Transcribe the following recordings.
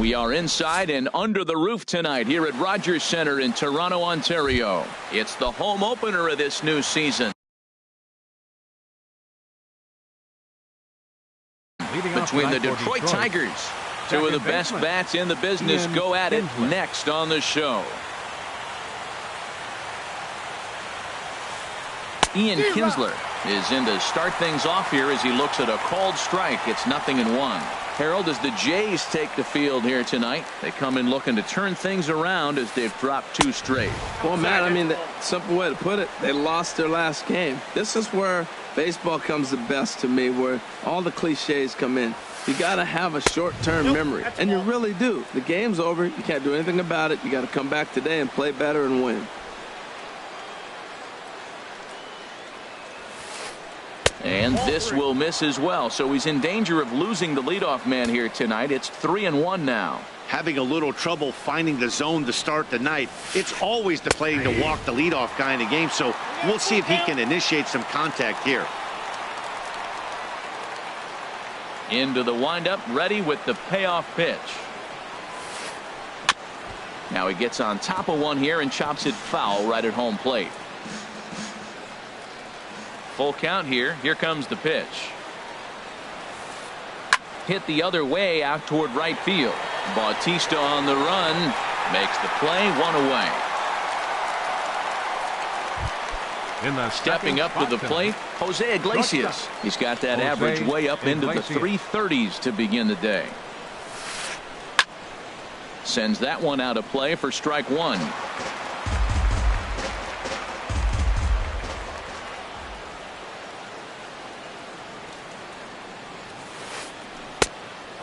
We are inside and under the roof tonight here at Rogers Centre in Toronto, Ontario. It's the home opener of this new season. Between the Detroit Tigers, two of the best bats in the business, go at it next on the show. Ian Kinsler is in to start things off here as he looks at a called strike. It's 0-1. Harold, as the Jays take the field here tonight, they come in looking to turn things around as they've dropped 2 straight. Well, Matt, I mean, the simple way to put it, they lost their last game. This is where baseball comes the best to me, where all the cliches come in. You got to have a short-term memory, and you really do. The game's over. You can't do anything about it. You got to come back today and play better and win. And this will miss as well, so he's in danger of losing the leadoff man here tonight. It's 3-1 now. Having a little trouble finding the zone to start the night. It's always deflating to walk the leadoff guy in the game, so we'll see if he can initiate some contact here. Into the windup, ready with the payoff pitch. Now he gets on top of one here and chops it foul right at home plate. Full count here. Here comes the pitch. Hit the other way out toward right field. Bautista on the run. Makes the play, 1 away. Stepping up to the plate, Jose Iglesias. He's got that average way up into the 330s to begin the day. Sends that one out of play for strike 1.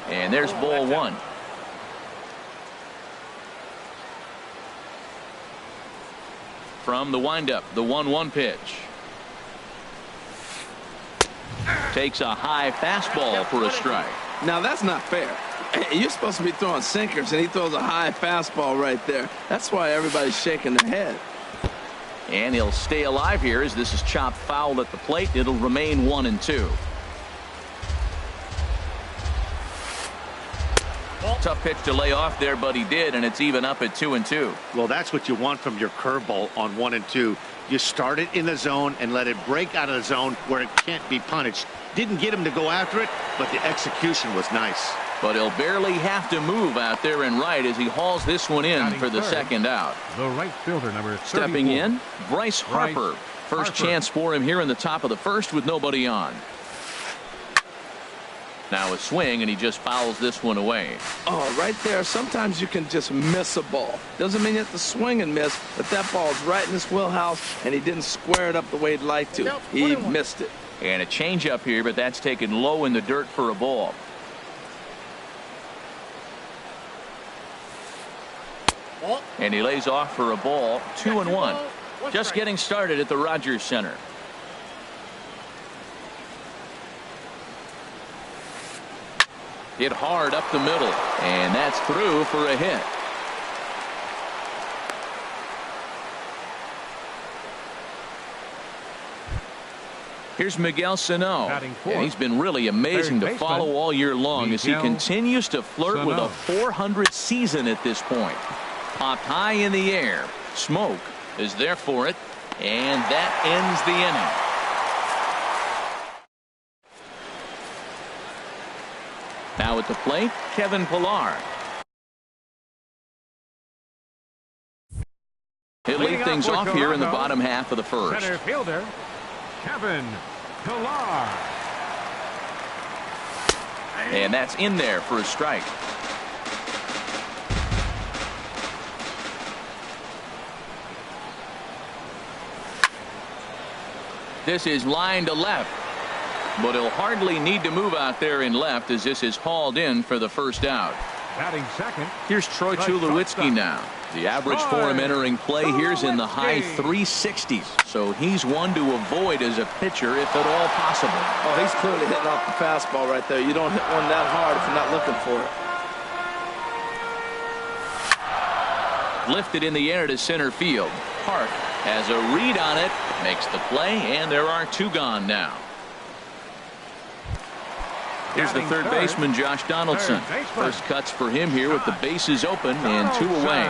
And there's ball 1. From the windup, the 1-1 pitch. Takes a high fastball for a strike. Now that's not fair. You're supposed to be throwing sinkers, and he throws a high fastball right there. That's why everybody's shaking their head. And he'll stay alive here as this is chopped foul at the plate. It'll remain 1-2. Tough pitch to lay off there, but he did, and it's even up at 2-2. Well, that's what you want from your curveball on 1-2. You start it in the zone and let it break out of the zone where it can't be punished. Didn't get him to go after it, but the execution was nice. But he'll barely have to move out there and right as he hauls this one in for the second out. The right fielder, number 34. Stepping in, Bryce Harper. First chance for him here in the top of the first with nobody on. Now a swing, and he just fouls this one away. Oh, right there. Sometimes you can just miss a ball. Doesn't mean you have to swing and miss, but that ball's right in his wheelhouse, and he didn't square it up the way he'd like to. He missed it. And a changeup here, but that's taken low in the dirt for a ball. And he lays off for a ball, 2-1. Just getting started at the Rogers Centre. Hit hard up the middle, and that's through for a hit. Here's Miguel Sano, and he's been really amazing to follow all year long as he continues to flirt with a .400 season at this point. Popped high in the air. Smoke is there for it, and that ends the inning. Now at the plate, Kevin Pillar. He'll lead things off here in the bottom half of the first. Center fielder, Kevin Pillar. And that's in there for a strike. This is line to left. But he'll hardly need to move out there in left as this is hauled in for the first out. Batting second. Here's Troy Tulowitzki now. The average for him entering play here's in the high 360s. So he's one to avoid as a pitcher if at all possible. Oh, he's clearly hitting off the fastball right there. You don't hit one that hard if you're not looking for it. Lifted in the air to center field. Park has a read on it, makes the play, and there are 2 gone now. Here's the third baseman, Josh Donaldson. First cuts for him here with the bases open and 2 away.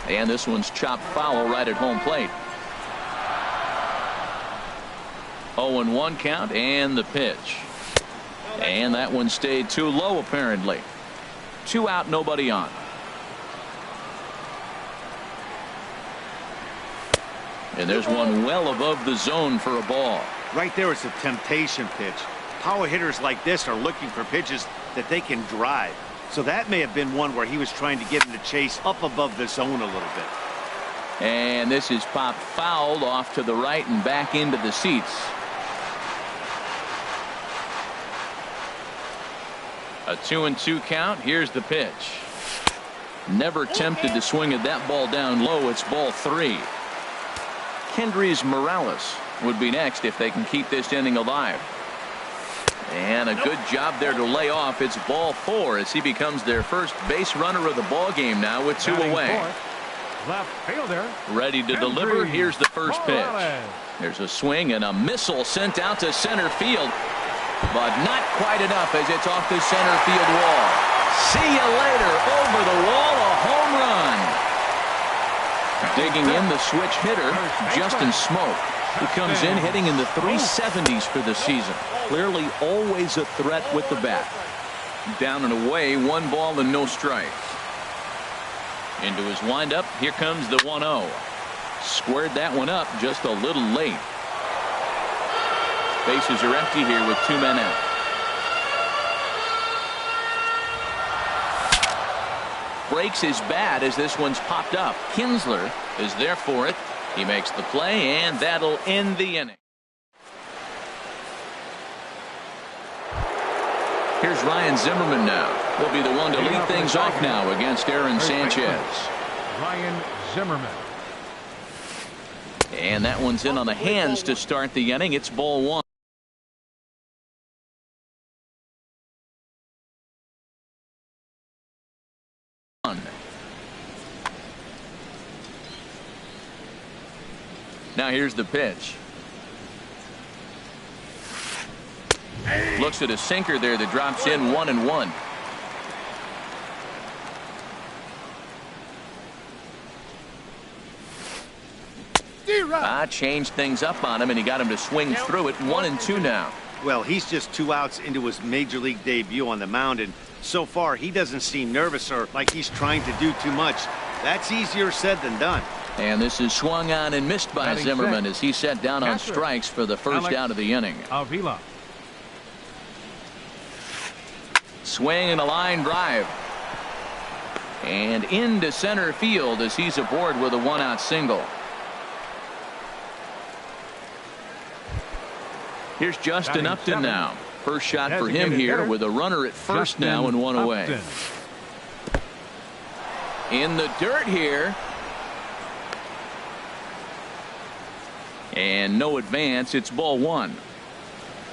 And this one's chopped foul right at home plate. 0-1 count and the pitch. And that one stayed too low apparently. 2 out, nobody on. And there's one well above the zone for a ball. Right there is a temptation pitch. Power hitters like this are looking for pitches that they can drive. So that may have been one where he was trying to get him to chase up above the zone a little bit. And this is popped fouled off to the right and back into the seats. A 2-2 count. Here's the pitch. Never tempted to swing at that ball down low. It's ball 3. Kendrys Morales would be next if they can keep this inning alive. And a good job there to lay off. It's ball 4 as he becomes their first base runner of the ball game now with 2 away. Left fielder. Ready to deliver. Here's the first pitch. There's a swing and a missile sent out to center field. But not quite enough as it's off the center field wall. See you later. Over the wall, a home run. Digging in the switch hitter, Justin Smoke, who comes in hitting in the 370s for the season. Clearly always a threat with the bat. Down and away, 1 ball and no strikes. Into his windup, here comes the 1-0. Squared that one up just a little late. Bases are empty here with 2 men out. Breaks his bat as this one's popped up. Kinsler is there for it. He makes the play, and that'll end the inning. Here's Ryan Zimmerman now. He'll be the one to lead things off now against Aaron Sanchez. Ryan Zimmerman. And that one's in on the hands to start the inning. It's ball 1. Now here's the pitch. Looks at a sinker there that drops in 1-1. Changed things up on him and he got him to swing through it. 1-2 now. Well, he's just 2 outs into his major league debut on the mound, and so far he doesn't seem nervous or like he's trying to do too much. That's easier said than done. And this is swung on and missed by Zimmerman as he set down on strikes for the first out of the inning. Avila. Swing and a line drive. And into center field as he's aboard with a 1-out single. Here's Justin Upton now. First shot for him here with a runner at first now and 1 away. In the dirt here. And no advance. It's ball 1.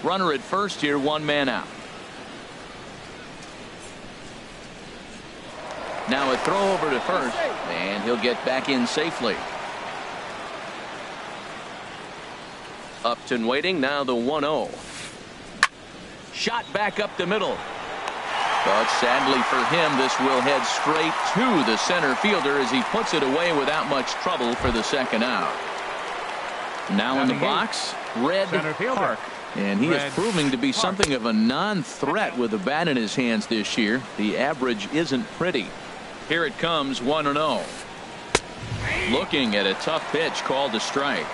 Runner at first here, 1 man out. Now a throw over to first, and he'll get back in safely. Upton waiting, now the 1-0. Shot back up the middle. But sadly for him, this will head straight to the center fielder as he puts it away without much trouble for the second out. Now in the box, Red Park. And he is proving to be something of a non-threat with the bat in his hands this year. The average isn't pretty. Here it comes, 1-0. Looking at a tough pitch called a strike.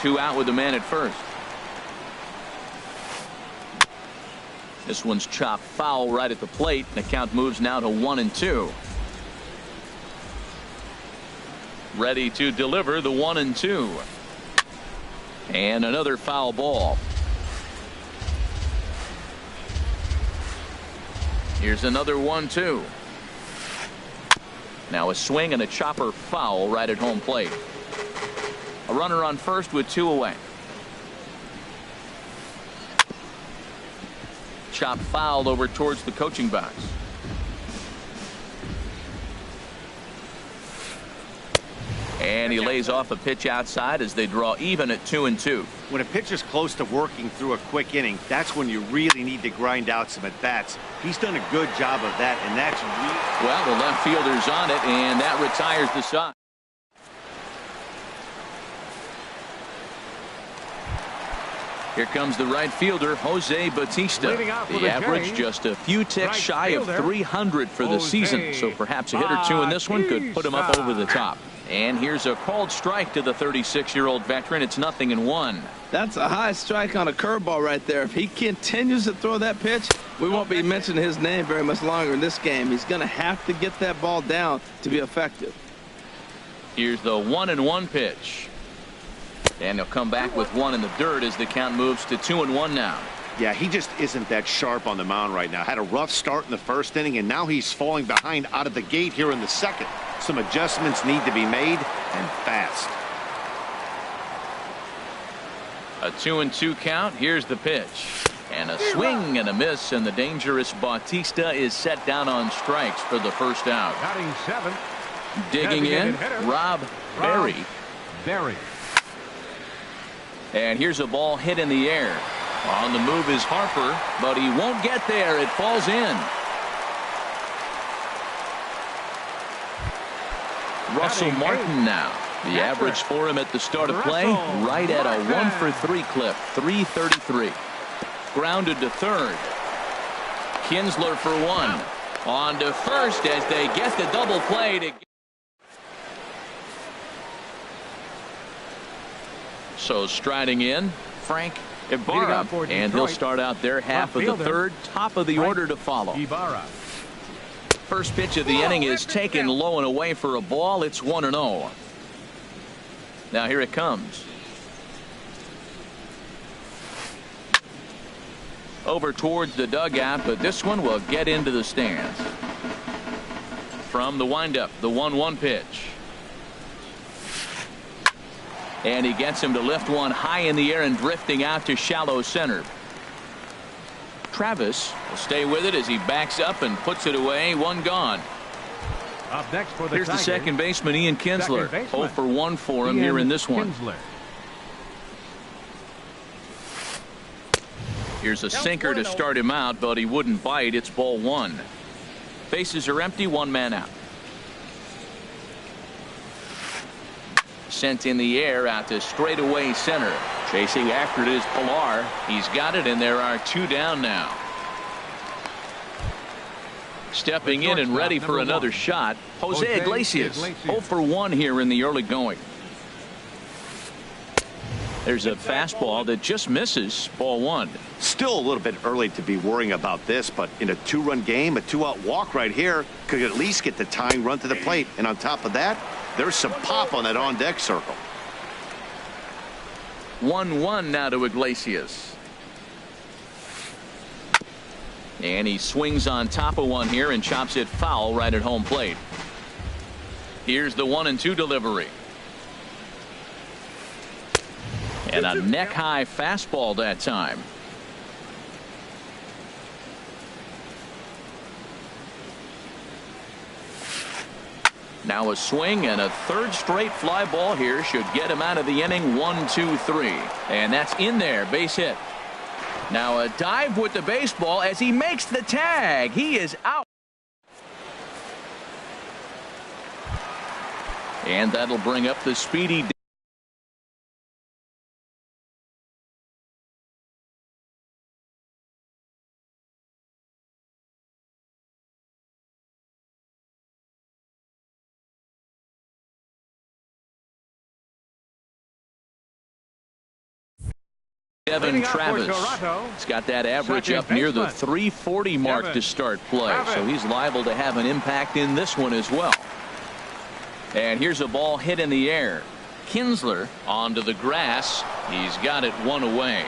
2 out with the man at first. This one's chopped foul right at the plate. The count moves now to 1-2. Ready to deliver the 1-2. And another foul ball. Here's another 1-2. Now a swing and a chopper foul right at home plate. A runner on first with 2 away. Chop fouled over towards the coaching box. And he lays off a pitch outside as they draw even at 2-2. When a pitcher's close to working through a quick inning, that's when you really need to grind out some at-bats. He's done a good job of that, and that's really... Well, the left fielder's on it, and that retires the side. Here comes the right fielder, Jose Bautista. The average just a few ticks shy of 300 for the season, so perhaps a hit or two in this one could put him up over the top. And here's a called strike to the 36-year-old veteran. It's 0-1. That's a high strike on a curveball right there. If he continues to throw that pitch, we won't be mentioning his name very much longer in this game. He's going to have to get that ball down to be effective. Here's the 1-1 pitch. And he'll come back with one in the dirt as the count moves to 2-1 now. Yeah, he just isn't that sharp on the mound right now. Had a rough start in the first inning, and now he's falling behind out of the gate here in the second. Some adjustments need to be made, and fast. A 2-2 count. Here's the pitch. And a swing and a miss, and the dangerous Bautista is set down on strikes for the first out. Batting seventh. Digging in, Rob Berry. And here's a ball hit in the air. On the move is Harper, but he won't get there. It falls in. Russell Martin now. The average for him at the start of play, right at a 1-for-3 clip, 333. Grounded to third. Kinsler for one. On to first as they get the double play to. So striding in, Frank Ibarra, and he'll start out their half of the third, top of the order to follow. First pitch of the inning is taken low and away for a ball. It's 1-0. Now here it comes. Over towards the dugout, but this one will get into the stands. From the windup, the 1-1 pitch. And he gets him to lift one high in the air and drifting out to shallow center. Travis will stay with it as he backs up and puts it away. One gone. Up next for the Here's the second baseman, Ian Kinsler. 0 for 1 for him here in this one. Here's a sinker to start him out, but he wouldn't bite. It's ball one. Bases are empty, one man out. Sent in the air out to straightaway center. Chasing after it is Pilar. He's got it, and there are two down now. Stepping in and ready for another shot, Jose Iglesias. 0 for 1 here in the early going. There's a fastball that just misses. Ball one. Still a little bit early to be worrying about this, but in a two-run game, a two-out walk right here could at least get the tying run to the plate. And on top of that, there's some pop on that on-deck circle. 1-1 now to Iglesias. And he swings on top of one here and chops it foul right at home plate. Here's the 1-2 delivery. And a neck-high fastball that time. Now a swing and a third straight fly ball here should get him out of the inning. 1-2-3. And that's in there. Base hit. Now a dive with the baseball as he makes the tag. He is out. And that'll bring up the speedy. Kevin Travis. He's got that average up near the 340 mark to start play, so he's liable to have an impact in this one as well. And here's a ball hit in the air. Kinsler onto the grass. He's got it one away.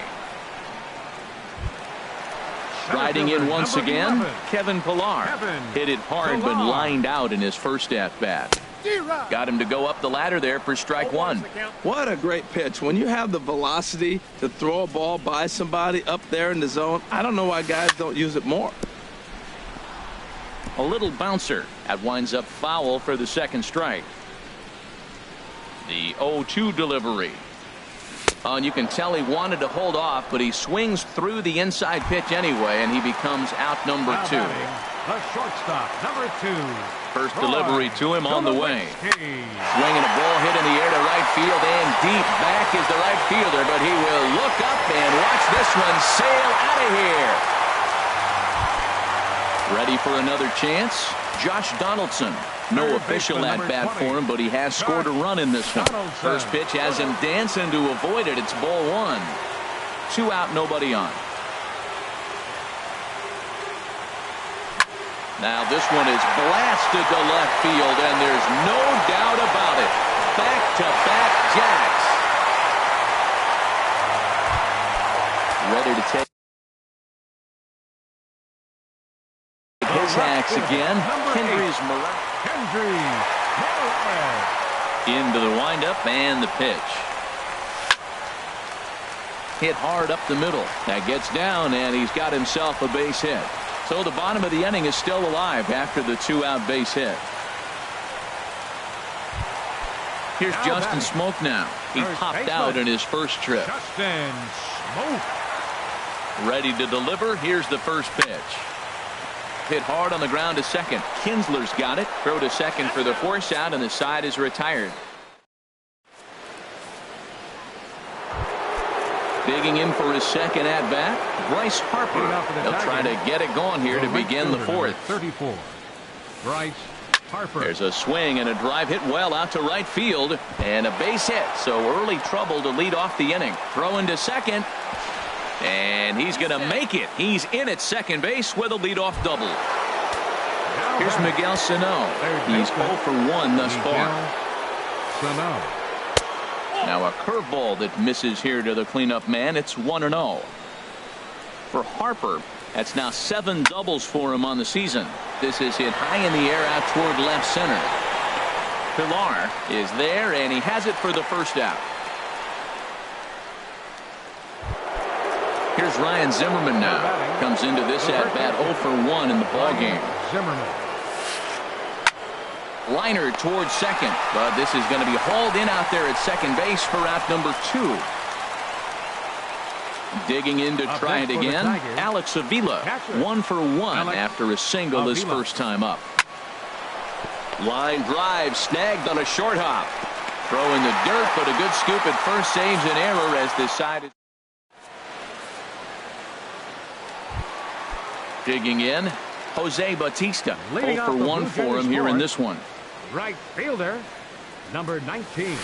Striding in once again, Kevin Pilar. Hit it hard but lined out in his first at-bat. Got him to go up the ladder there for strike one. What a great pitch. When you have the velocity to throw a ball by somebody up there in the zone, I don't know why guys don't use it more. A little bouncer. That winds up foul for the second strike. The 0-2 delivery. And you can tell he wanted to hold off, but he swings through the inside pitch anyway, and he becomes out number 2. The shortstop, number 2. First delivery to him on the way. Swinging a ball hit in the air to right field, and deep back is the right fielder, but he will look up and watch this one sail out of here. Ready for another chance? Josh Donaldson. No official at bat for him, but he has scored a run in this one. First pitch has him dancing to avoid it. It's ball 1. 2 out, nobody on. Now this one is blasted to left field, and there's no doubt about it. Back-to-back jacks. Ready to take his hacks again. Kendrys Morales. Into the windup and the pitch. Hit hard up the middle. That gets down, and he's got himself a base hit. So the bottom of the inning is still alive after the 2-out base hit. Here's Justin Smoke now. He popped out in his first trip. Justin Smoke. Ready to deliver. Here's the first pitch. Hit hard on the ground to second. Kinsler's got it. Throw to second for the force out, and the side is retired. Digging in for his second at bat, Bryce Harper. He'll try to get it going here to begin the 4th. 34. Bryce Harper. There's a swing and a drive hit well out to right field, and a base hit. So early trouble to lead off the inning. Throwing to second. And he's going to make it. He's in at second base with a leadoff double. Here's Miguel Sano. He's 0 for 1 thus far. Now a curveball that misses here to the cleanup man. It's 1-0. For Harper, that's now 7 doubles for him on the season. This is hit high in the air out toward left center. Pilar is there, and he has it for the first out. Here's Ryan Zimmerman now. Comes into this at bat 0 for 1 in the ball game. Zimmerman. Liner towards second, but this is going to be hauled in out there at second base for out number 2. Digging in to try it again. Alex Avila, 1 for 1 after a single his first time up. Line drive snagged on a short hop. Throw in the dirt, but a good scoop at first saves an error as this side is. Digging in, Jose Bautista. 0 for 1 for him here in this one. Right fielder, number 19.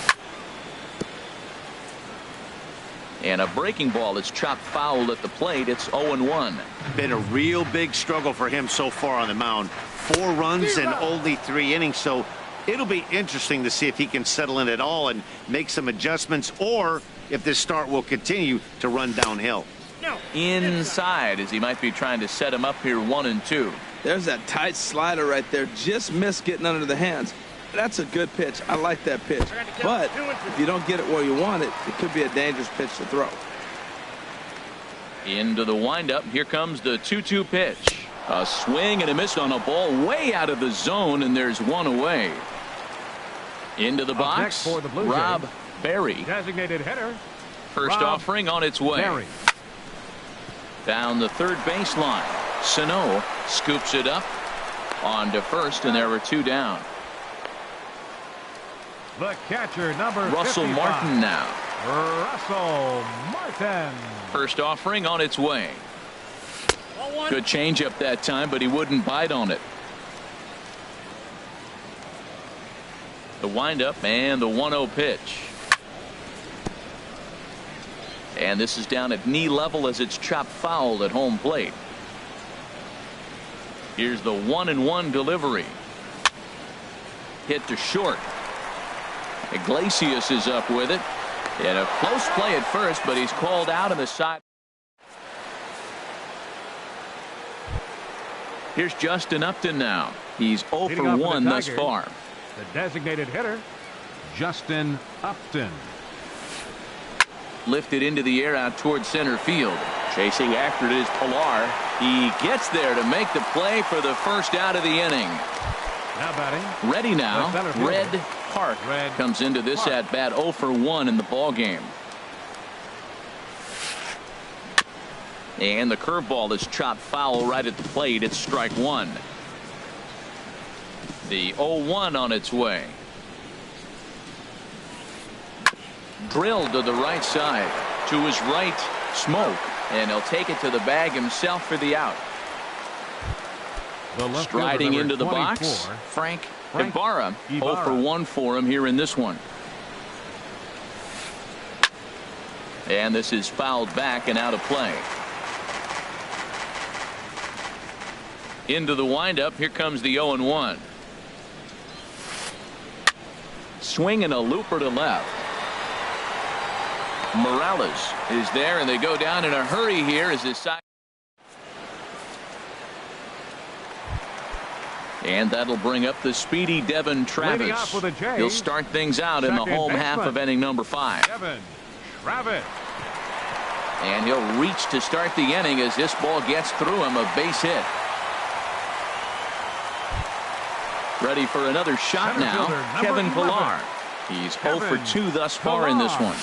And a breaking ball that's chopped foul at the plate. It's 0-1. Been a real big struggle for him so far on the mound. 4 runs in only 3 innings, so it'll be interesting to see if he can settle in at all and make some adjustments, or if this start will continue to run downhill. Inside, as he might be trying to set him up here 1-2. There's that tight slider right there. Just missed getting under the hands. That's a good pitch. I like that pitch. But if you don't get it where you want it, it could be a dangerous pitch to throw. Into the windup. Here comes the 2-2 pitch. A swing and a miss on a ball way out of the zone, and there's one away. Into the box, Rob Berry. Designated hitter. First offering on its way. Berry. Down the third baseline. Sano scoops it up on to first, and there were 2 down. The catcher, number Russell 55. Martin now. Russell Martin. First offering on its way. Good changeup that time, but he wouldn't bite on it. The windup and the 1-0 pitch. And this is down at knee level as it's chopped foul at home plate. Here's the 1-1 delivery. Hit to short. Iglesias is up with it. And a close play at first, but he's called out on the side. Here's Justin Upton now. He's 0 for 1 thus far. The designated hitter, Justin Upton. Lifted into the air out toward center field. Chasing after it is Pilar. He gets there to make the play for the first out of the inning. Now batting. Ready now. Red Park comes into this at bat 0 for 1 in the ball game. And the curveball is chopped foul right at the plate. It's strike one. The 0-1 on its way. Drilled to the right side. To his right, Smoke. And he'll take it to the bag himself for the out. Striding into the box, Frank Ibarra. 0 for 1 for him here in this one. And this is fouled back and out of play. Into the windup. Here comes the 0-1. Swinging a looper to left. Morales is there, and they go down in a hurry here as his side. And that'll bring up the speedy Devin Travis. He'll start things out in the home half of inning number 5. Devin Travis. And he'll reach to start the inning as this ball gets through him. A base hit. Ready for another shot now. Kevin Pillar. He's 0 for 2 thus far in this one.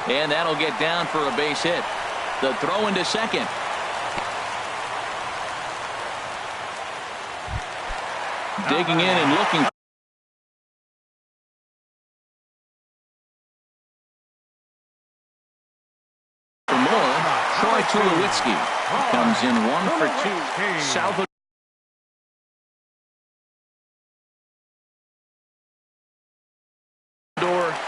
And that'll get down for a base hit. The throw into second. Digging in and looking for more. Troy Tulowitzki comes in 1 for 2. Salvador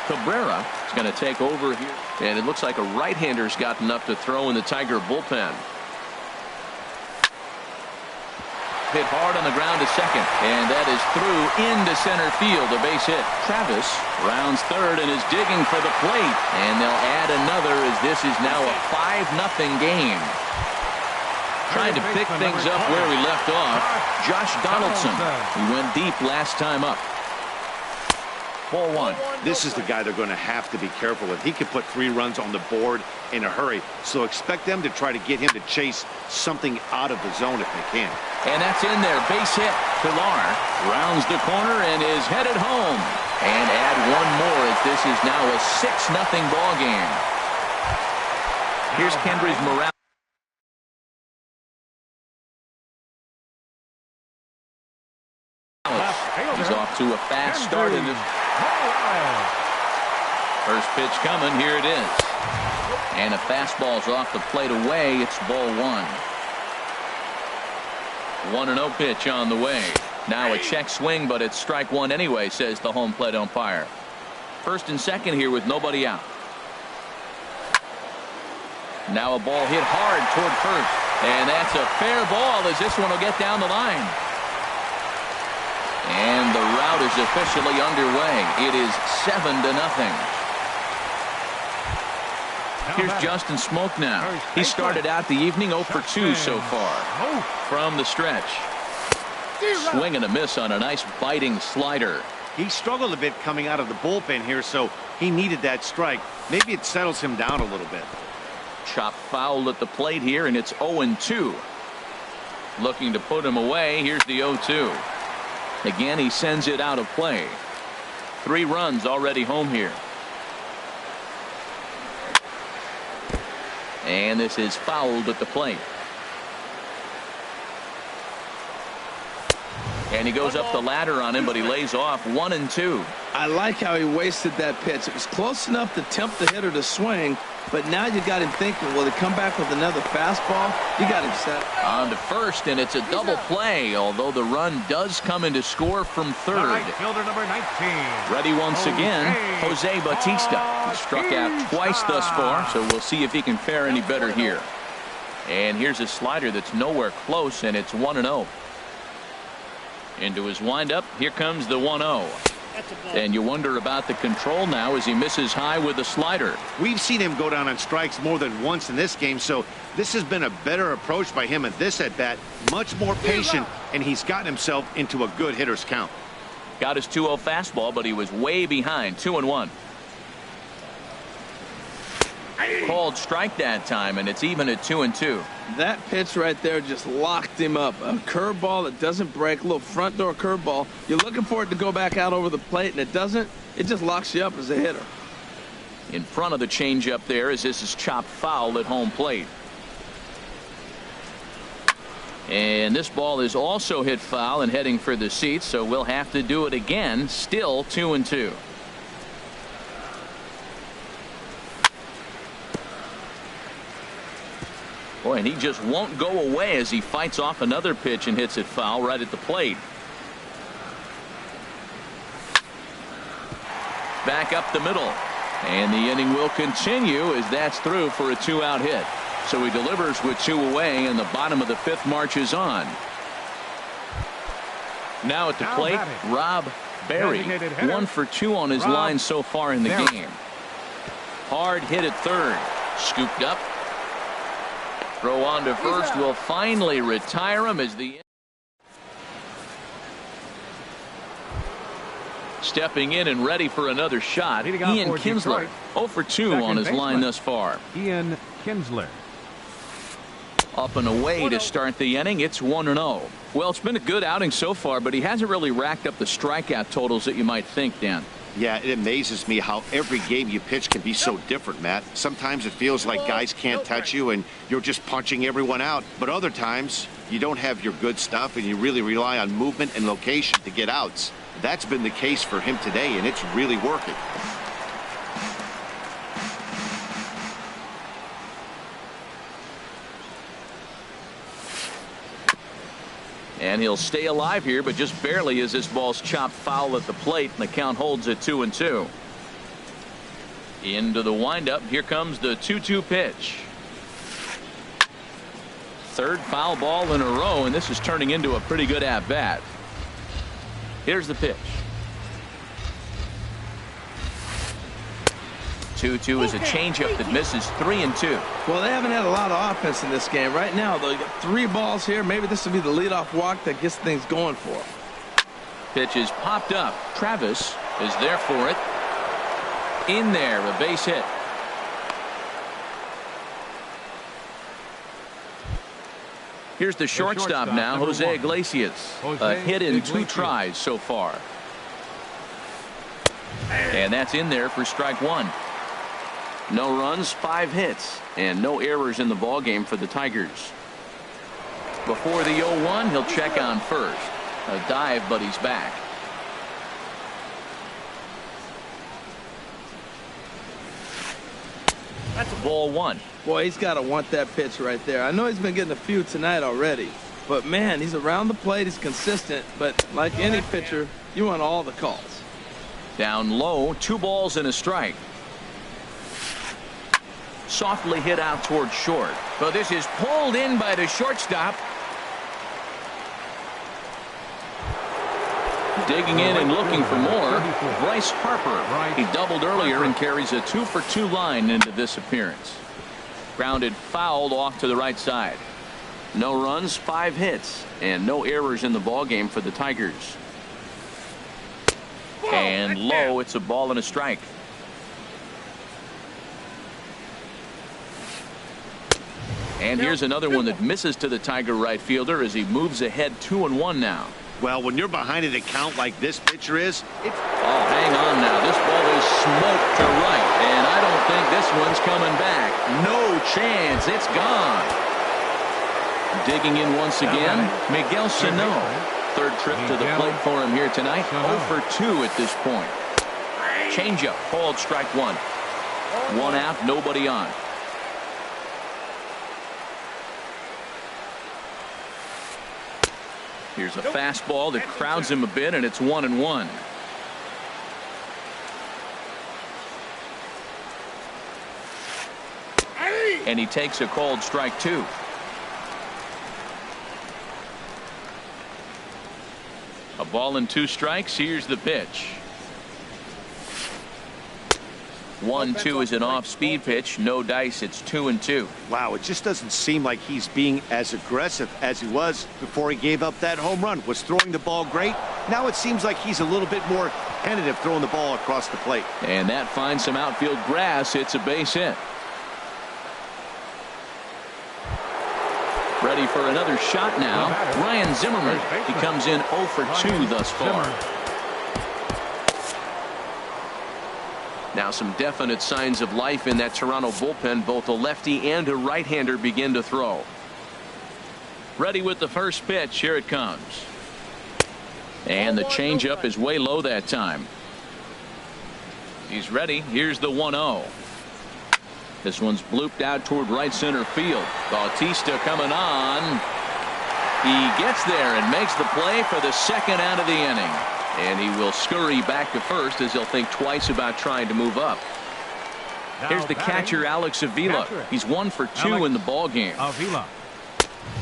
Cabrera is going to take over here. And it looks like a right-hander's gotten up to throw in the Tiger bullpen. Hit hard on the ground to second, and that is through into center field. A base hit. Travis rounds third and is digging for the plate, and they'll add another as this is now a 5-0 game. Trying to pick things up where we left off. Josh Donaldson. He went deep last time up. Ball 1. This is the guy they're going to have to be careful with. He could put 3 runs on the board in a hurry, so expect them to try to get him to chase something out of the zone if they can. And that's in there. Base hit. Pillar rounds the corner and is headed home. And add one more as this is now a 6-0 ball game. Here's Kendrys Morales. He's off to a fast start in this. First pitch coming. Here it is. And a fastball's off the plate away. It's ball 1. 1-0 pitch on the way. Now a check swing, but it's strike one anyway, says the home plate umpire. First and second here with nobody out. Now a ball hit hard toward first. And that's a fair ball as this one will get down the line. And the rout is officially underway. It is 7-0. Here's Justin Smoke now. He started out the evening 0 for 2 so far. From the stretch. Swing and a miss on a nice biting slider. He struggled a bit coming out of the bullpen here, so he needed that strike. Maybe it settles him down a little bit. Chop foul at the plate here, and it's 0-2. Looking to put him away. Here's the 0-2. Again, he sends it out of play. 3 runs already home here. And this is fouled at the plate. And he goes up the ladder on him, but he lays off 1-2. I like how he wasted that pitch. It was close enough to tempt the hitter to swing, but now you got him thinking, will he come back with another fastball? You got him set. On to first, and it's a double play, although the run does come into score from third. Right fielder number 19. Ready once again, Jose Bautista. He struck out twice thus far, so we'll see if he can fare any better here. And here's a slider that's nowhere close, and it's 1-0. Into his windup, here comes the 1-0. And you wonder about the control now as he misses high with the slider. We've seen him go down on strikes more than once in this game, so this has been a better approach by him at this at-bat. Much more patient, and he's gotten himself into a good hitter's count. Got his 2-0 fastball, but he was way behind. 2-1. Called strike that time, and it's even at 2-2. That pitch right there just locked him up. A curveball that doesn't break, a little front door curveball. You're looking for it to go back out over the plate, and it doesn't. It just locks you up as a hitter. In front of the changeup there, as this is chopped foul at home plate. And this ball is also hit foul and heading for the seats, so we'll have to do it again. Still 2-2. Boy, and he just won't go away as he fights off another pitch and hits it foul right at the plate. Back up the middle. And the inning will continue as that's through for a 2-out hit. So he delivers with 2 away, and the bottom of the 5th marches on. Now at the plate, Rob Berry. 1 for 2 on his line so far in the game. Hard hit at third. Scooped up. Throw on to first will finally retire him as the stepping in and ready for another shot. Ian Kinsler 0 for 2 on his line thus far. Ian Kinsler. Up and away to start the inning. It's 1-0. Well, it's been a good outing so far, but he hasn't really racked up the strikeout totals that you might think, Dan. Yeah, it amazes me how every game you pitch can be so different, Matt. Sometimes it feels like guys can't touch you and you're just punching everyone out. But other times you don't have your good stuff and you really rely on movement and location to get outs. That's been the case for him today, and it's really working. And he'll stay alive here, but just barely as this ball's chopped foul at the plate, and the count holds at 2-2. Into the windup. Here comes the 2-2 pitch. Third foul ball in a row, and this is turning into a pretty good at-bat. Here's the pitch. 2-2 is a changeup that misses 3-2. Well, they haven't had a lot of offense in this game. Right now, they got 3 balls here. Maybe this will be the leadoff walk that gets things going for them. Pitch is popped up. Travis is there for it. In there, a base hit. Here's the shortstop now, Jose Iglesias. A hit in 2 tries so far. And that's in there for strike 1. No runs, 5 hits, and no errors in the ballgame for the Tigers. Before the 0-1, he'll check on first. A dive, but he's back. That's a ball 1. Boy, he's got to want that pitch right there. I know he's been getting a few tonight already, but man, he's around the plate. He's consistent, but like any pitcher, you want all the calls. Down low, 2 balls and a strike. Softly hit out toward short. But this is pulled in by the shortstop. Digging in and looking for more, Bryce Harper. He doubled earlier and carries a 2 for 2 line into this appearance. Grounded fouled off to the right side. No runs, 5 hits, and no errors in the ballgame for the Tigers. And low, it's a ball and a strike. And here's another one that misses to the Tiger right fielder as he moves ahead 2-1 now. Well, when you're behind an account like this pitcher is, oh, hang on now. This ball is smoked to right, and I don't think this one's coming back. No chance. It's gone. Digging in once again, Miguel Sano. Third trip to the plate for him here tonight. 0 for 2 at this point. Changeup, called strike 1. 1 out, nobody on. Here's a fastball that crowds him a bit, and it's 1-1. And he takes a called strike 2. A ball and 2 strikes. Here's the pitch. 1-2 is an off-speed pitch. No dice. It's 2-2. Wow, it just doesn't seem like he's being as aggressive as he was before he gave up that home run. Was throwing the ball great. Now it seems like he's a little bit more tentative throwing the ball across the plate. And that finds some outfield grass. It's a base hit. ready for another shot now. Ryan Zimmerman. He comes in 0 for 2 thus far. Now some definite signs of life in that Toronto bullpen. Both a lefty and a right-hander begin to throw. Ready with the first pitch. Here it comes. And the changeup is way low that time. He's ready. Here's the 1-0. This one's blooped out toward right center field. Bautista coming on. He gets there and makes the play for the second out of the inning. And he will scurry back to first as he'll think twice about trying to move up. Here's the catcher, Alex Avila. He's 1 for 2 in the ball game.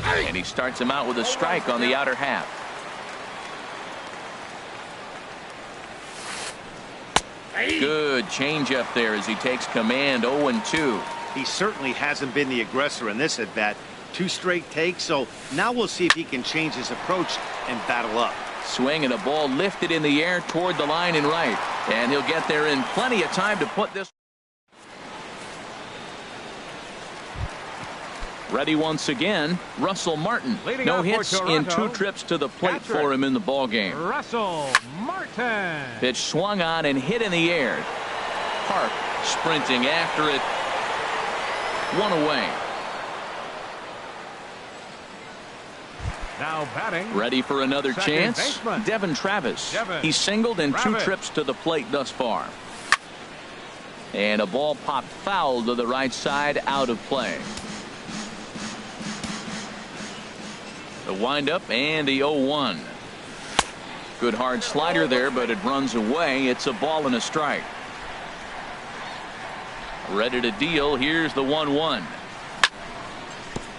And he starts him out with a strike on the outer half. Good changeup there as he takes command. 0-2. He certainly hasn't been the aggressor in this at bat. 2 straight takes, so now we'll see if he can change his approach and battle up. Swing and a ball lifted in the air toward the line and right. And he'll get there in plenty of time to put this. Ready once again, Russell Martin. No hits in 2 trips to the plate for him in the ball game. Russell Martin. Pitch swung on and hit in the air. Park sprinting after it. 1 away. Now batting. Ready for another chance. Baseman. Devin Travis. He's singled in 2 trips to the plate thus far. And a ball popped foul to the right side, out of play. The windup and the 0-1. Good hard slider there, but it runs away. It's a ball and a strike. Ready to deal. Here's the 1-1.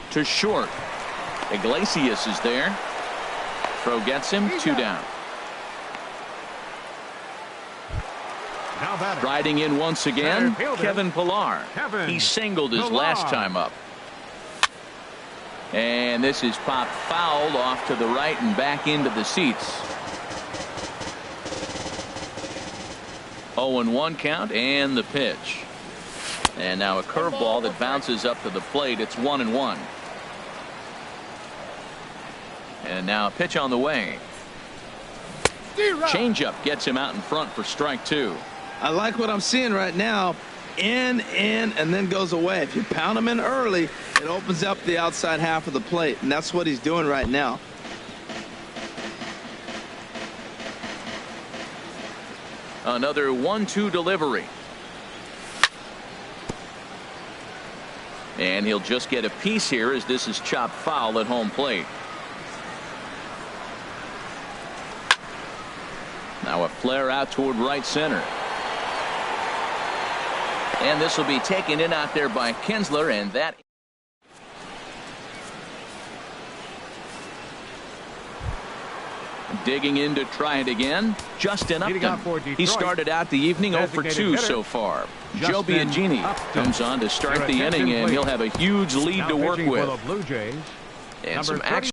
To short. Iglesias is there. Throw gets him. 2 down. Riding in once again, Kevin Pillar. He singled his last time up. And this is popped foul off to the right and back into the seats. 0-1 count and the pitch. And now a curveball that bounces up to the plate. It's 1-1. And now a pitch on the way. Changeup gets him out in front for strike 2. I like what I'm seeing right now. In, and then goes away. If you pound him in early, it opens up the outside half of the plate, and that's what he's doing right now. Another 1-2 delivery. And he'll just get a piece here as this is chopped foul at home plate. Now a flare out toward right center. And this will be taken in out there by Kinsler, and that digging in to try it again. Justin Upton. He started out the evening 0 for 2 so far. Joe Biagini comes on to start the inning, and he'll have a huge lead to work with. And some action.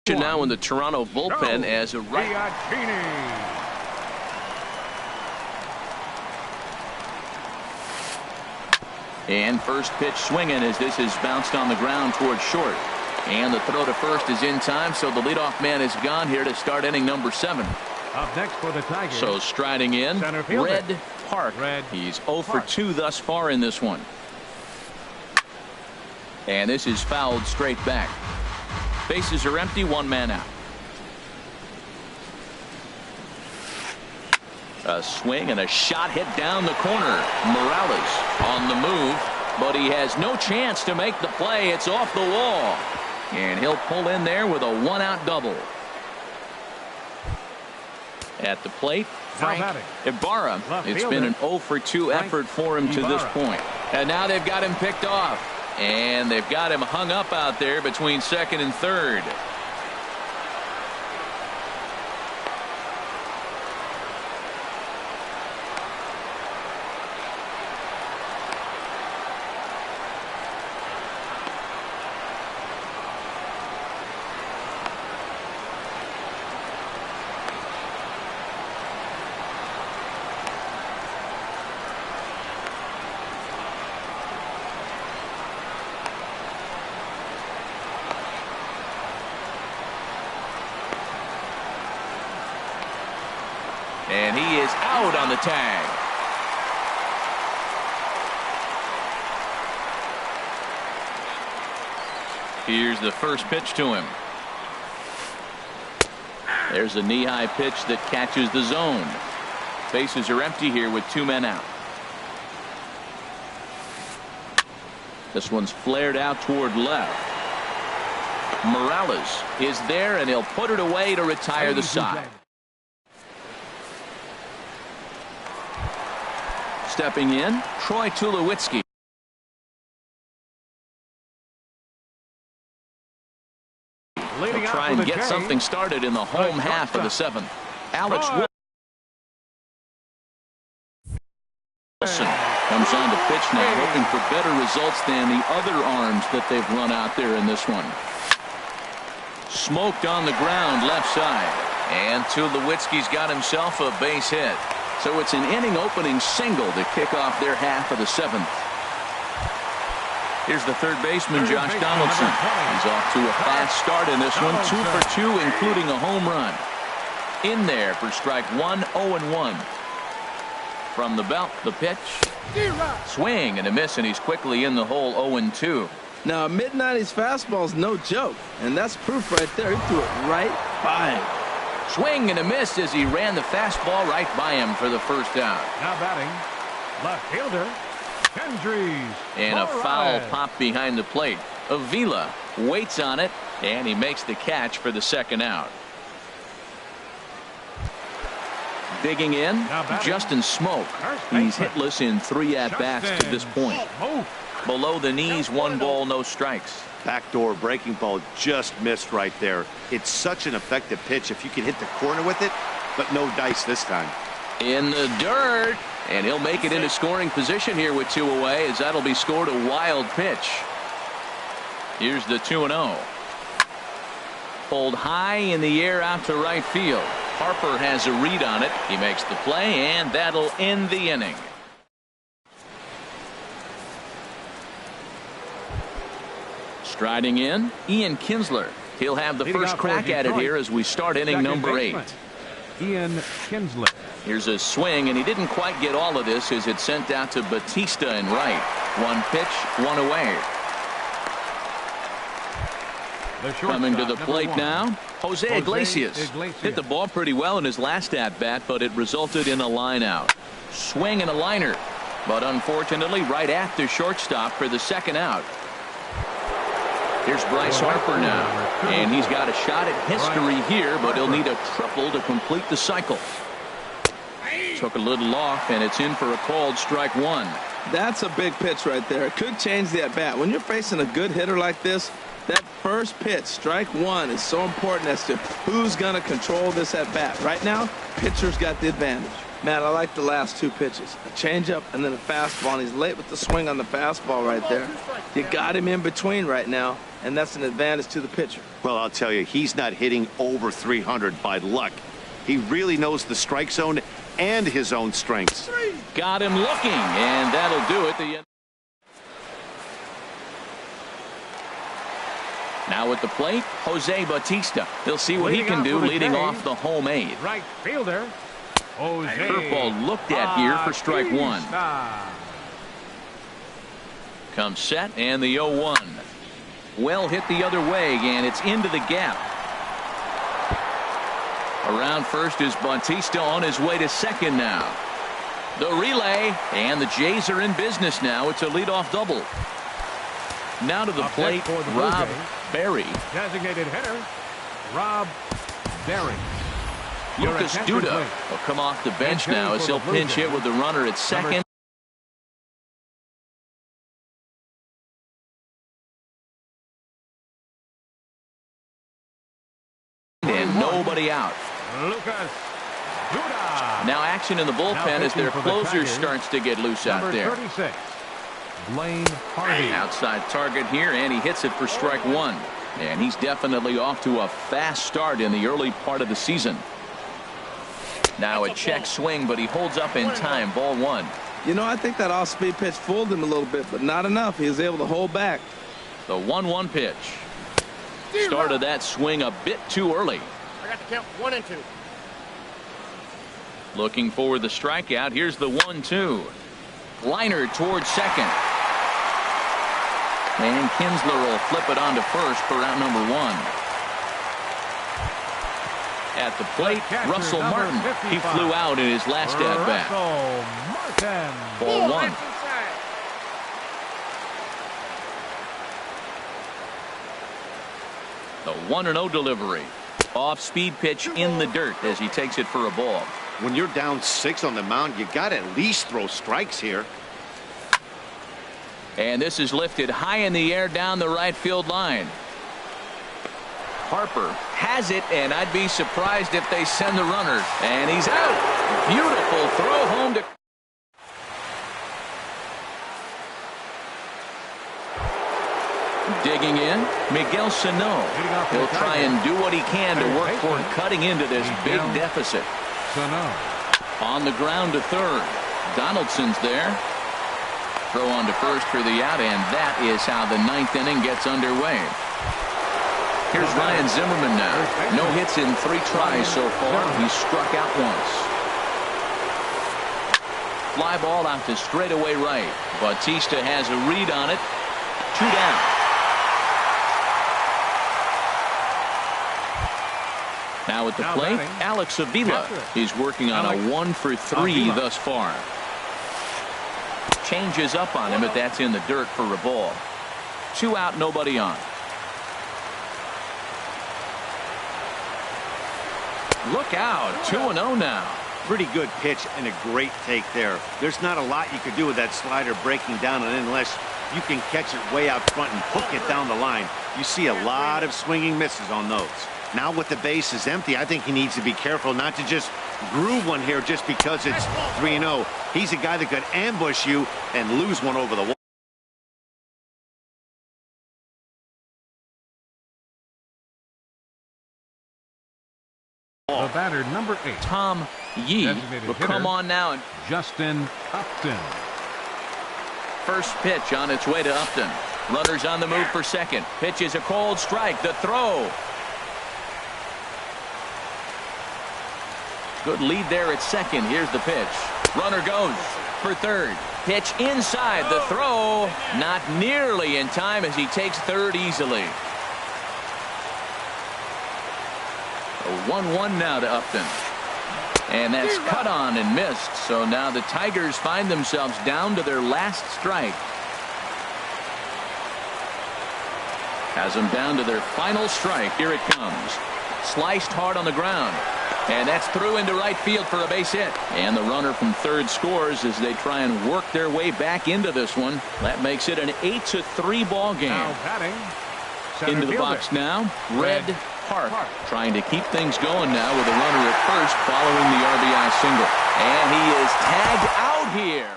Now in the Toronto bullpen as a right. And first pitch swinging as this is bounced on the ground towards short. And the throw to first is in time, so the leadoff man is gone here to start inning number 7. Up next for the Tigers. So striding in, Red Park. He's 0 for 2 thus far in this one. And this is fouled straight back. Bases are empty, 1 man out. A swing and a shot hit down the corner. Morales on the move, but he has no chance to make the play. It's off the wall. And he'll pull in there with a 1-out double. At the plate, Frank Ibarra. It's been an 0 for 2 effort for him to this point. And now they've got him picked off. And they've got him hung up out there between second and third. And he is out on the tag. Here's the first pitch to him. There's a knee-high pitch that catches the zone. Bases are empty here with 2 men out. This one's flared out toward left. Morales is there, and he'll put it away to retire the side. Stepping in, Troy Tulowitzki. He'll try and get something started in the home half of the 7th. Alex Wilson comes on to pitch now, hoping for better results than the other arms that they've run out there in this one. Smoked on the ground left side. And Tulowitzki's got himself a base hit. So it's an inning opening single to kick off their half of the 7th. Here's the third baseman, Josh Donaldson. He's off to a fast start in this one. 2 for 2, including a home run. In there for strike 1, 0-1. From the belt, the pitch. Swing and a miss, and he's quickly in the hole, 0-2. Now, a mid-90s fastball is no joke, and that's proof right there. He threw it right by him. Swing and a miss as he ran the fastball right by him for the first out. Now batting, left fielder, Kendrys. And a foul pop behind the plate. Avila waits on it, and he makes the catch for the second out. Digging in, Justin Smoke. He's hitless in 3 at-bats to this point. Below the knees, 1 ball, no strikes. Backdoor breaking ball just missed right there. It's such an effective pitch if you can hit the corner with it, but no dice this time. In the dirt, and he'll make it into scoring position here with 2 away, as that'll be scored a wild pitch. Here's the 2-0. Pulled high in the air out to right field. Harper has a read on it. He makes the play, and that'll end the inning. Striding in, Ian Kinsler. He'll have the first crack at it here as we start inning number 8. Ian Kinsler. Here's a swing, and he didn't quite get all of this as it's sent out to Batista in right. 1 pitch, 1 away. Coming to the plate now, Jose Iglesias. Hit the ball pretty well in his last at-bat, but it resulted in a line out. Swing and a liner, but unfortunately right at the shortstop for the second out. Here's Bryce Harper now, and he's got a shot at history here, but he'll need a triple to complete the cycle. Took a little off, and it's in for a called strike 1. That's a big pitch right there. It could change the at-bat. When you're facing a good hitter like this, that first pitch, strike 1, is so important as to who's going to control this at-bat. Right now, pitcher's got the advantage. Matt, I like the last 2 pitches. A changeup and then a fastball, and he's late with the swing on the fastball right there. You got him in between right now, and that's an advantage to the pitcher. Well, I'll tell you, he's not hitting over 300 by luck. He really knows the strike zone and his own strengths. Got him looking, and that'll do it. Now at the plate, Jose Batista. He'll see what he can do leading off the home 8. Right fielder, Jose. Curveball looked at here for strike 1. Comes set, and the 0-1. Well hit the other way, and it's into the gap. Around first is Bautista on his way to second now. The relay, and the Jays are in business now. It's a leadoff double. Now to the plate, Rob Berry. Designated hitter, Rob Berry. Lucas Duda will come off the bench now as he'll pinch hit with the runner at second. And nobody out. Lucas Duda. Now action in the bullpen as their closer starts to get loose out there. 36, Blaine Harvey. Outside target here, and he hits it for strike 1. And he's definitely off to a fast start in the early part of the season. Now a check swing, but he holds up in time. Ball 1. You know, I think that off-speed pitch fooled him a little bit, but not enough. He was able to hold back. The 1-1 pitch. Started that swing a bit too early. I got to count 1 and 2. Looking for the strikeout. Here's the 1-2. Liner towards second. And Kinsler will flip it on to first for out number 1. At the plate, Russell Martin. 55. He flew out in his last at-bat. Ball 1. The 1-0 delivery. Off-speed pitch in the dirt as he takes it for a ball. When you're down 6 on the mound, you got to at least throw strikes here. And this is lifted high in the air down the right field line. Harper has it, and I'd be surprised if they send the runner. And he's out. Beautiful throw home to... Digging in, Miguel Sano. He'll try and do what he can to work toward cutting into this big deficit. On the ground to third. Donaldson's there. Throw on to first for the out, and that is how the 9th inning gets underway. Here's Ryan Zimmerman now. No hits in 3 tries so far. He's struck out once. Fly ball out to straightaway right. Bautista has a read on it. 2 down. Now at the plate, Alex Avila. He's working on a 1-for-3 thus far. Changes up on him, but that's in the dirt for a ball. 2 out, nobody on. Look out, 2-0 now. Pretty good pitch and a great take there. There's not a lot you could do with that slider breaking down, and unless you can catch it way out front and hook it down the line, you see a lot of swinging misses on those. Now with the base is empty, I think he needs to be careful not to just groove one here just because it's 3-0. He's a guy that could ambush you and lose one over the wall. The batter, number 8. Tom Yee will come on now. And Justin Upton. first pitch on its way to Upton. Runners on the move for second. Pitch is a cold strike. The throw. Good lead there at second. Here's the pitch. Runner goes for third. Pitch inside. The throw not nearly in time as he takes third easily. A 1-1 now to Upton. And that's cut on and missed. So now the Tigers find themselves down to their last strike. Has them down to their final strike. Here it comes. Sliced hard on the ground. And that's through into right field for a base hit. And the runner from third scores as they try and work their way back into this one. That makes it an 8-3 ball game. Now batting, center into the fielder. box now, Red Park, trying to keep things going now with a runner at first following the RBI single. And he is tagged out here.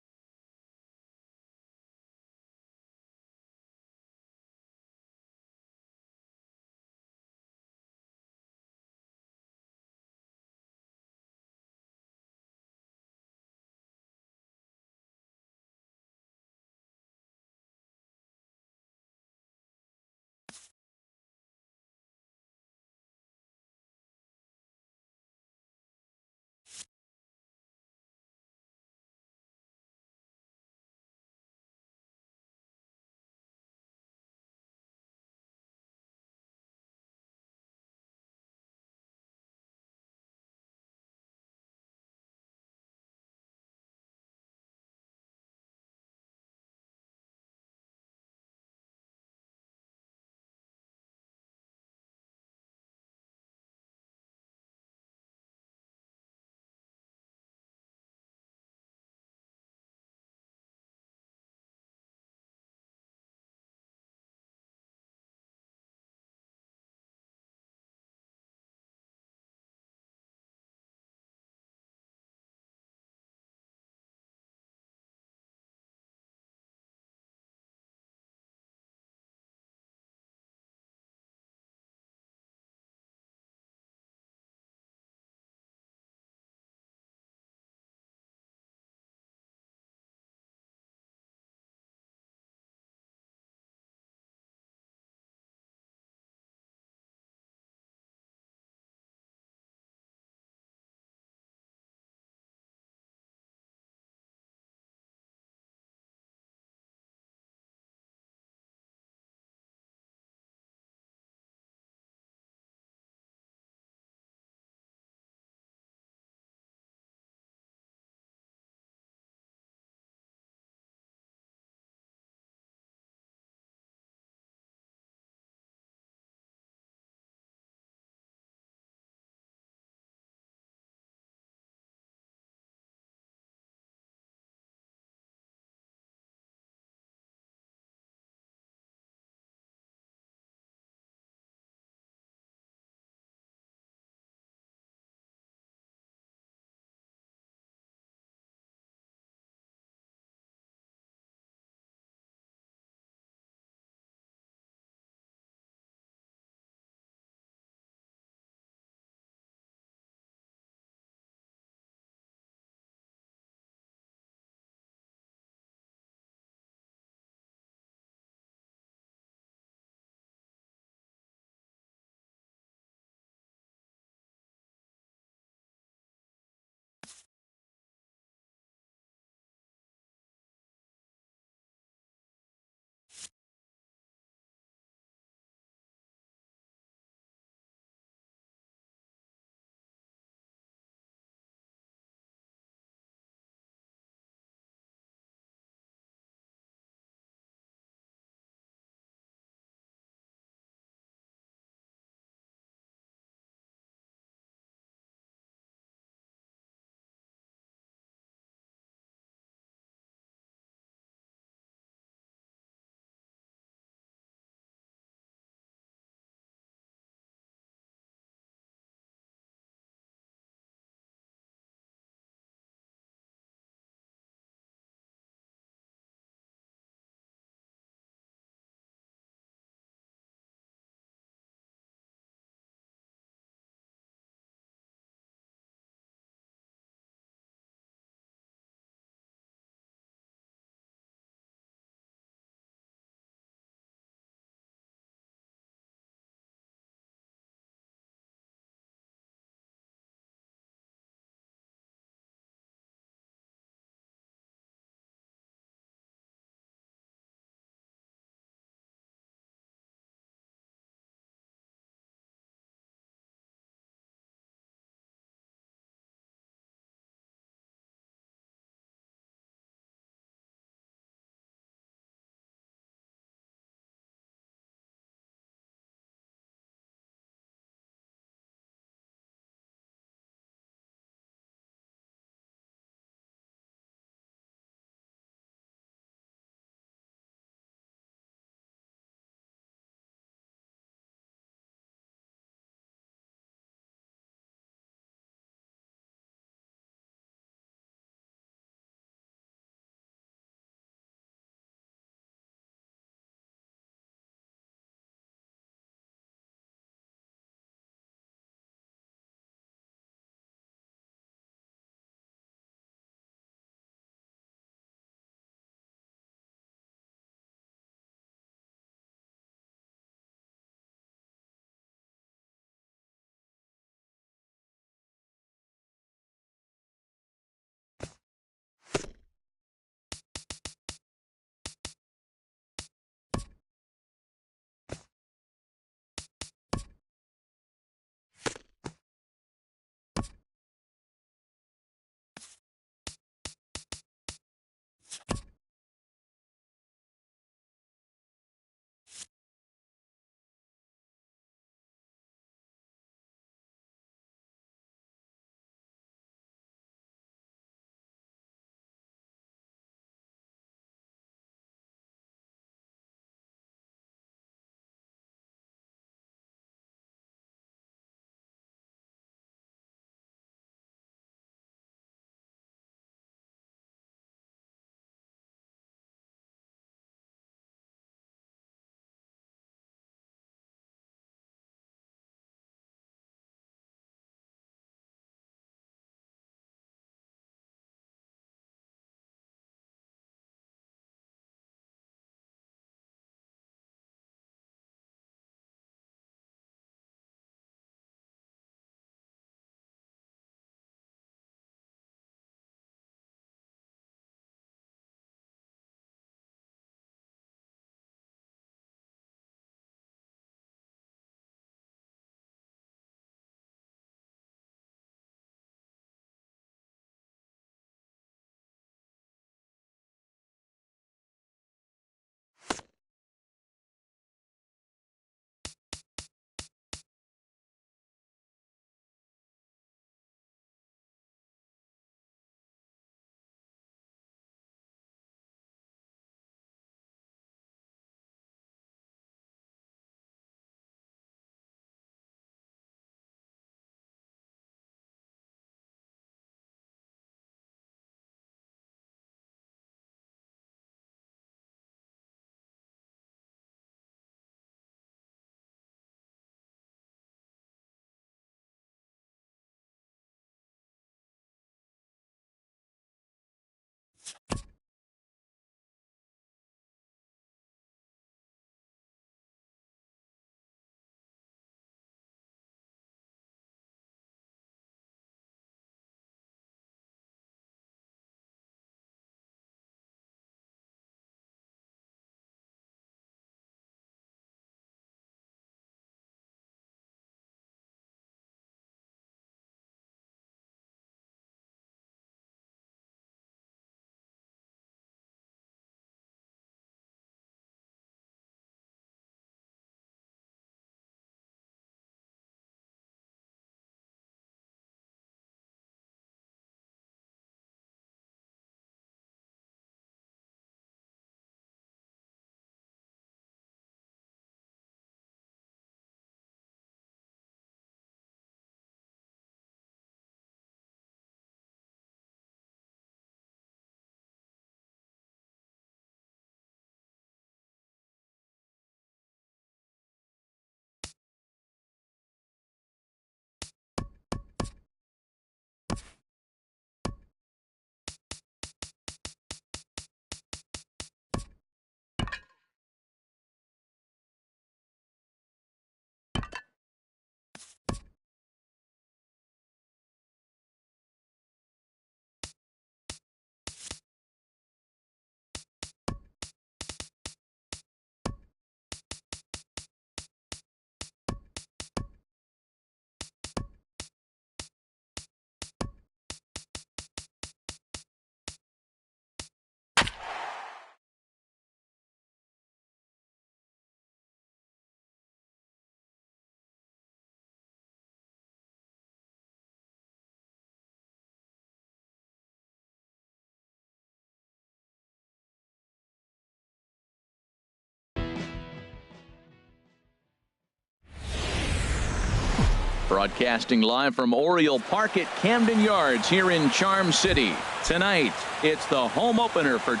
Broadcasting live from Oriole Park at Camden Yards here in Charm City. Tonight, it's the home opener for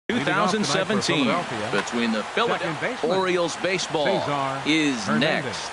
2017 between the Philadelphia Orioles. Baseball is next.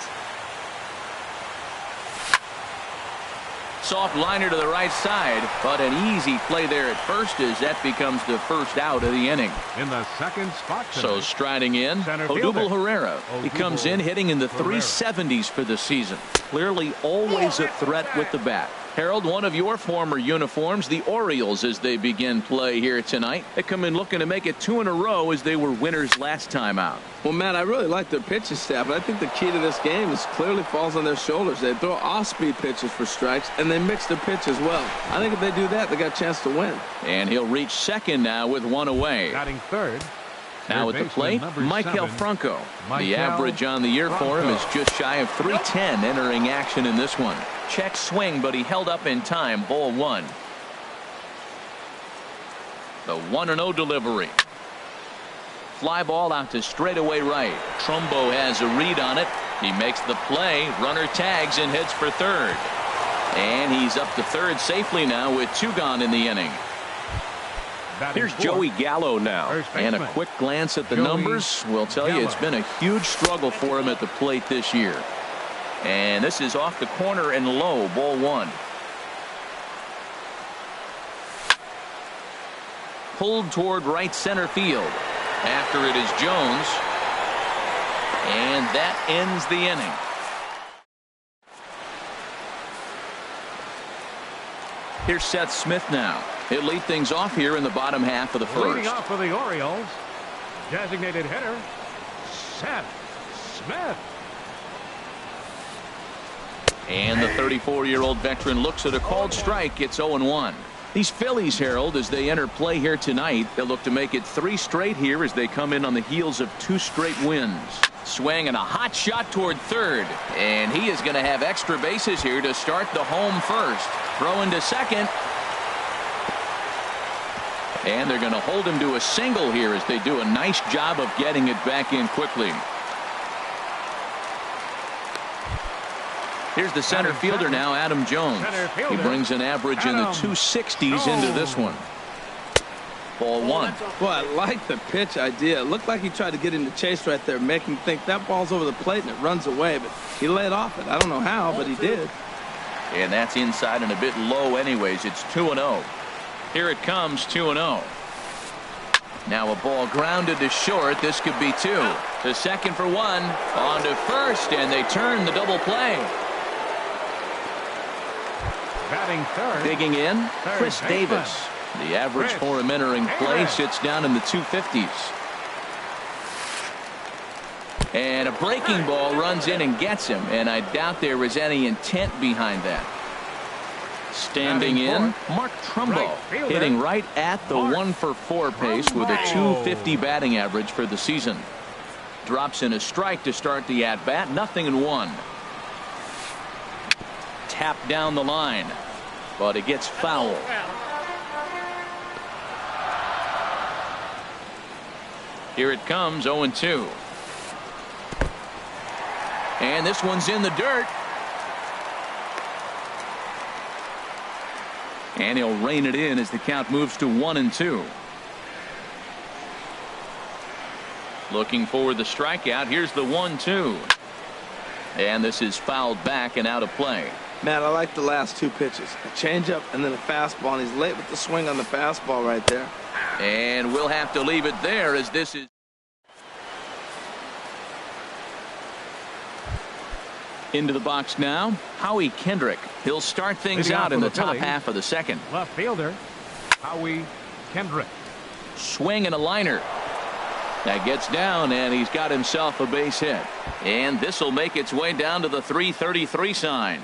Soft liner to the right side, but an easy play there at first as that becomes the first out of the inning. In the second spot tonight, so striding in, Odubel Herrera. He comes in hitting in the 370s for the season. Clearly always a threat with the bat. Harold, one of your former uniforms, the Orioles, as they begin play here tonight. They come in looking to make it 2 in a row as they were winners last time out. Well, Matt, I really like their pitching staff, but I think the key to this game is clearly falls on their shoulders. They throw off-speed pitches for strikes, and they mix their pitch as well. I think if they do that, they got a chance to win. And he'll reach second now with one away. Batting third. Now at the plate, Michael Franco. The average on the year for him is just shy of 310 entering action in this one. Check swing, but he held up in time. Ball 1. The 1-0 delivery. Fly ball out to straightaway right. Trumbo has a read on it. He makes the play. Runner tags and heads for third. And he's up to third safely now with 2 gone in the inning. Here's Joey Gallo now, and a quick glance at the numbers will tell you it's been a huge struggle for him at the plate this year. And this is off the corner and low. Ball 1. Pulled toward right center field. After it is Jones, and that ends the inning. Here's Seth Smith now. He'll lead things off here in the bottom half of the first. Leading off for the Orioles, designated hitter, Seth Smith. And the 34-year-old veteran looks at a called strike. It's 0-1. These Phillies, Harold, as they enter play here tonight, they'll look to make it 3 straight here as they come in on the heels of 2 straight wins. Swing and a hot shot toward third. And he is going to have extra bases here to start the home first. Throw into second. And they're going to hold him to a single here as they do a nice job of getting it back in quickly. Here's the center fielder now, Adam Jones. He brings an average in the 260s into this one. Ball 1. Boy, I like the pitch idea. It looked like he tried to get him to chase right there, make him think that ball's over the plate and it runs away, but he laid off it. I don't know how, but he did. And that's inside and a bit low anyways. It's 2-0. Here it comes, 2-0. Now a ball grounded to short. This could be 2. To second for 1. On to first, and they turn the double play. Batting third. Digging in, Chris Davis. The average for him entering play sits down in the 250s. And a breaking ball runs in and gets him, and I doubt there was any intent behind that. Standing in, Mark Trumbo, hitting right at the 1-for-4 pace with a 250 batting average for the season. Drops in a strike to start the at-bat, 0-1. Tap down the line, but it gets foul. Here it comes, 0-2. And this one's in the dirt. And he'll rein it in as the count moves to 1-2. Looking for the strikeout. Here's the 1-2. And this is fouled back and out of play. Matt, I like the last 2 pitches. A changeup and then a fastball, and he's late with the swing on the fastball right there. And we'll have to leave it there as this is into the box now. Howie Kendrick. He'll start things out in the top half of the second. Left fielder, Howie Kendrick. Swing and a liner. That gets down, and he's got himself a base hit. And this will make its way down to the 333 sign.